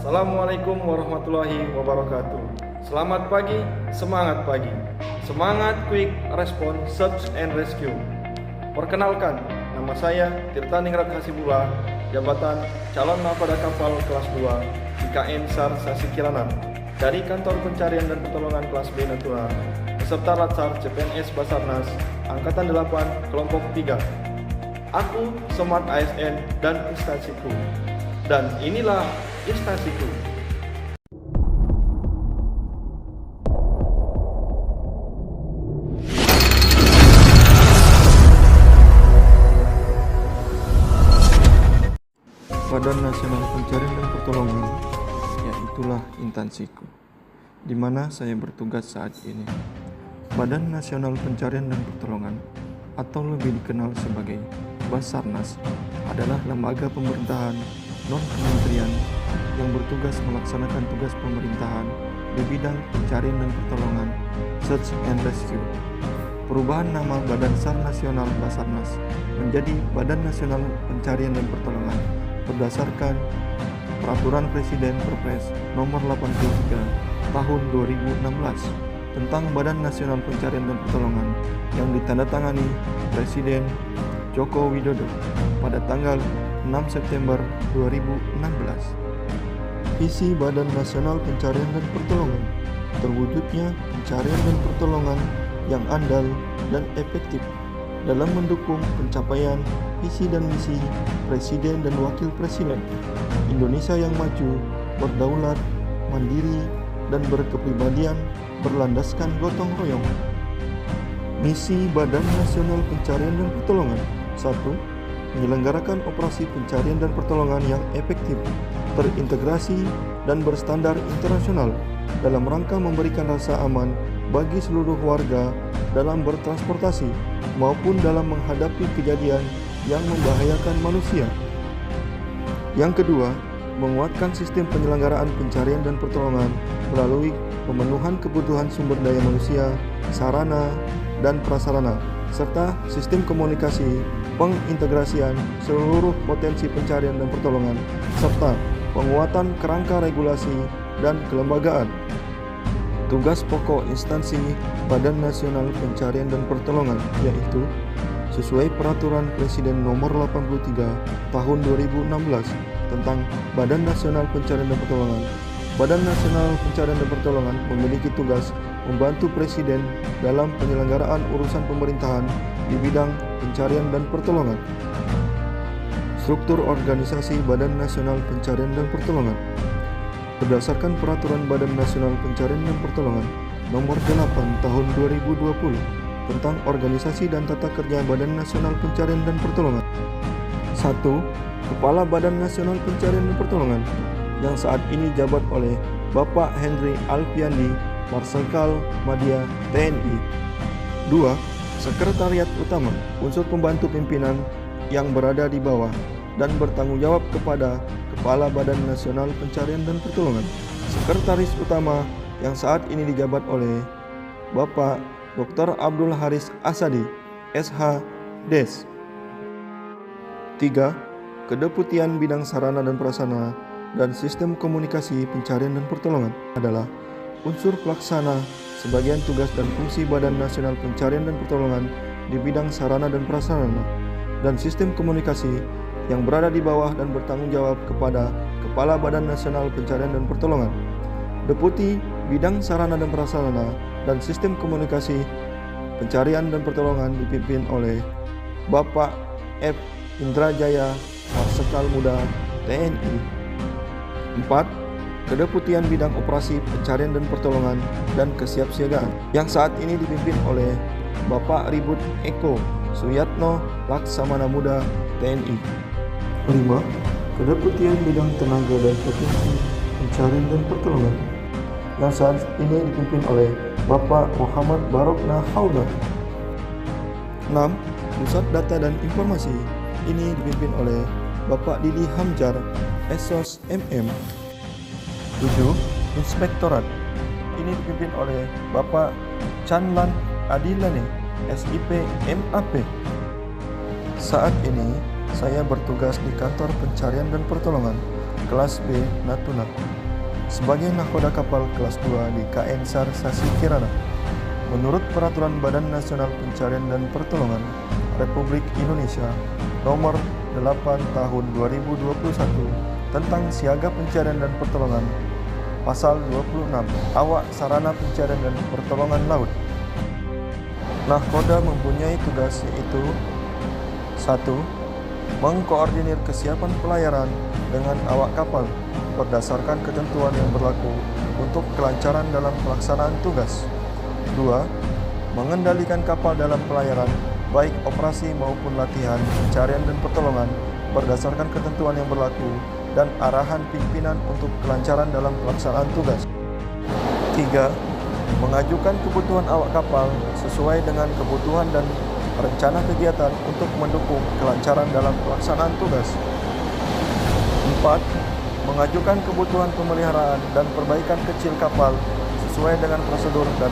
Assalamualaikum warahmatullahi wabarakatuh. Selamat pagi, semangat pagi. Semangat Quick Response Search and Rescue. Perkenalkan, nama saya Tirta Ningrat Hasibullah, jabatan calon nakoda kapal kelas 2 IKN SAR Sasi Kirana dari Kantor Pencarian dan Pertolongan kelas B Natuna, peserta Latsar CPNS Basarnas Angkatan 8 Kelompok 3. Aku Smart ASN dan instansiku. Dan inilah instansiku. Badan Nasional Pencarian dan Pertolongan, yaitulah instansiku, di mana saya bertugas saat ini. Badan Nasional Pencarian dan Pertolongan, atau lebih dikenal sebagai Basarnas, adalah lembaga pemerintahan non-kementerian yang bertugas melaksanakan tugas pemerintahan di bidang pencarian dan pertolongan, search and rescue. Perubahan nama Badan SAR Nasional Basarnas menjadi Badan Nasional Pencarian dan Pertolongan berdasarkan Peraturan Presiden Perpres Nomor 83 Tahun 2016 tentang Badan Nasional Pencarian dan Pertolongan yang ditandatangani Presiden Joko Widodo pada tanggal 6 September 2016. Visi Badan Nasional Pencarian dan Pertolongan terwujudnya pencarian dan pertolongan yang andal dan efektif dalam mendukung pencapaian visi dan misi Presiden dan Wakil Presiden Indonesia yang maju, berdaulat, mandiri, dan berkepribadian berlandaskan gotong royong. Misi Badan Nasional Pencarian dan Pertolongan: 1. Menyelenggarakan operasi pencarian dan pertolongan yang efektif, terintegrasi, dan berstandar internasional dalam rangka memberikan rasa aman bagi seluruh warga dalam bertransportasi maupun dalam menghadapi kejadian yang membahayakan manusia. Yang kedua, menguatkan sistem penyelenggaraan pencarian dan pertolongan melalui pemenuhan kebutuhan sumber daya manusia, sarana, dan prasarana, serta sistem komunikasi, pengintegrasian seluruh potensi pencarian dan pertolongan, serta penguatan kerangka regulasi dan kelembagaan. Tugas pokok instansi Badan Nasional Pencarian dan Pertolongan yaitu sesuai Peraturan Presiden Nomor 83 Tahun 2016 tentang Badan Nasional Pencarian dan Pertolongan. Badan Nasional Pencarian dan Pertolongan memiliki tugas membantu Presiden dalam penyelenggaraan urusan pemerintahan di bidang pencarian dan pertolongan. Struktur organisasi Badan Nasional Pencarian dan Pertolongan berdasarkan Peraturan Badan Nasional Pencarian dan Pertolongan Nomor 8 Tahun 2020 tentang organisasi dan tata kerja Badan Nasional Pencarian dan Pertolongan. 1. Kepala Badan Nasional Pencarian dan Pertolongan yang saat ini jabat oleh Bapak Henry Alfiandi, Marsikal Madya TNI. 2. Sekretariat Utama, unsur pembantu pimpinan yang berada di bawah dan bertanggung jawab kepada Kepala Badan Nasional Pencarian dan Pertolongan. Sekretaris Utama yang saat ini dijabat oleh Bapak Dr. Abdul Haris Asadi, SH, Des. 3. Kedeputian Bidang Sarana dan Prasarana dan Sistem Komunikasi Pencarian dan Pertolongan adalah unsur pelaksana sebagian tugas dan fungsi Badan Nasional Pencarian dan Pertolongan di bidang sarana dan prasarana dan sistem komunikasi yang berada di bawah dan bertanggung jawab kepada Kepala Badan Nasional Pencarian dan Pertolongan. Deputi Bidang Sarana dan Prasarana dan Sistem Komunikasi Pencarian dan Pertolongan dipimpin oleh Bapak F. Indrajaya, Marsikal Muda TNI. 4. Kedeputian Bidang Operasi Pencarian dan Pertolongan dan Kesiapsiagaan yang saat ini dipimpin oleh Bapak Ribut Eko Suyatno Laksamana Muda TNI. 5. Kedeputian Bidang Tenaga dan Potensi Pencarian dan Pertolongan yang saat ini dipimpin oleh Bapak Muhammad Barokna Hauda. 6. Pusat Data dan Informasi ini dipimpin oleh Bapak Didi Hamjar, Esos MM. 7. Inspektorat ini dipimpin oleh Bapak Chanlan Adilane, SIP MAP. Saat ini saya bertugas di Kantor Pencarian dan Pertolongan kelas B Natuna, sebagai nahkoda kapal kelas 2 di KN SAR Sasi Kirana. Menurut Peraturan Badan Nasional Pencarian dan Pertolongan Republik Indonesia Nomor 8 Tahun 2021 tentang Siaga Pencarian dan Pertolongan, Pasal 26, Awak Sarana Pencarian dan Pertolongan Laut. Nahkoda mempunyai tugas yaitu 1. Mengkoordinir kesiapan pelayaran dengan awak kapal berdasarkan ketentuan yang berlaku untuk kelancaran dalam pelaksanaan tugas. 2. Mengendalikan kapal dalam pelayaran, baik operasi maupun latihan, pencarian dan pertolongan berdasarkan ketentuan yang berlaku dan arahan pimpinan untuk kelancaran dalam pelaksanaan tugas. 3. Mengajukan kebutuhan awak kapal sesuai dengan kebutuhan dan rencana kegiatan untuk mendukung kelancaran dalam pelaksanaan tugas. 4. Mengajukan kebutuhan pemeliharaan dan perbaikan kecil kapal sesuai dengan prosedur dan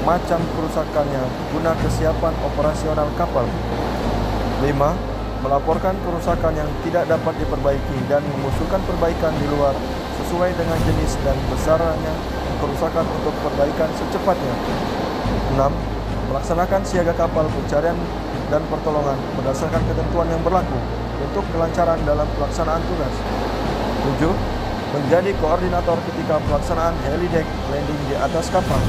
macam kerusakannya guna kesiapan operasional kapal. 5. Melaporkan kerusakan yang tidak dapat diperbaiki dan mengusulkan perbaikan di luar sesuai dengan jenis dan besarnya kerusakan untuk perbaikan secepatnya. 6. Melaksanakan siaga kapal pencarian dan pertolongan berdasarkan ketentuan yang berlaku untuk kelancaran dalam pelaksanaan tugas. 7. Menjadi koordinator ketika pelaksanaan helideck landing di atas kapal.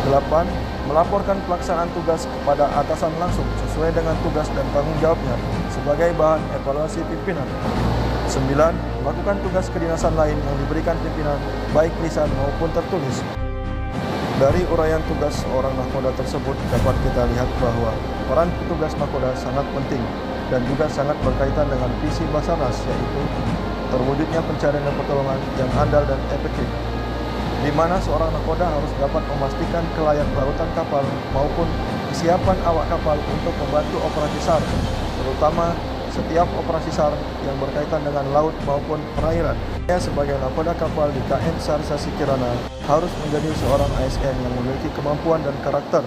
8. Melaporkan pelaksanaan tugas kepada atasan langsung sesuai dengan tugas dan tanggung jawabnya sebagai bahan evaluasi pimpinan. 9. Melakukan tugas kedinasan lain yang diberikan pimpinan, baik lisan maupun tertulis. Dari uraian tugas seorang nahkoda tersebut dapat kita lihat bahwa peran petugas nahkoda sangat penting dan juga sangat berkaitan dengan visi Basarnas, yaitu terwujudnya pencarian dan pertolongan yang andal dan efektif, di mana seorang nahkoda harus dapat memastikan kelayak lautan kapal maupun kesiapan awak kapal untuk membantu operasi SAR, terutama setiap operasi SAR yang berkaitan dengan laut maupun perairan. Saya sebagai nahkoda kapal di KN SAR Sasi Kirana harus menjadi seorang ASN yang memiliki kemampuan dan karakter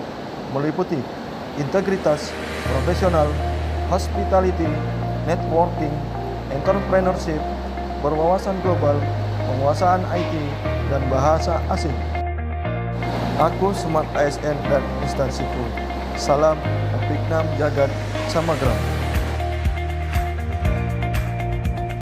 meliputi integritas, profesional, hospitality, networking, entrepreneurship, berwawasan global, penguasaan IT, dan bahasa asing. Aku Smart ASN dan instansiku. Salam Apiknam Jagat Samagram.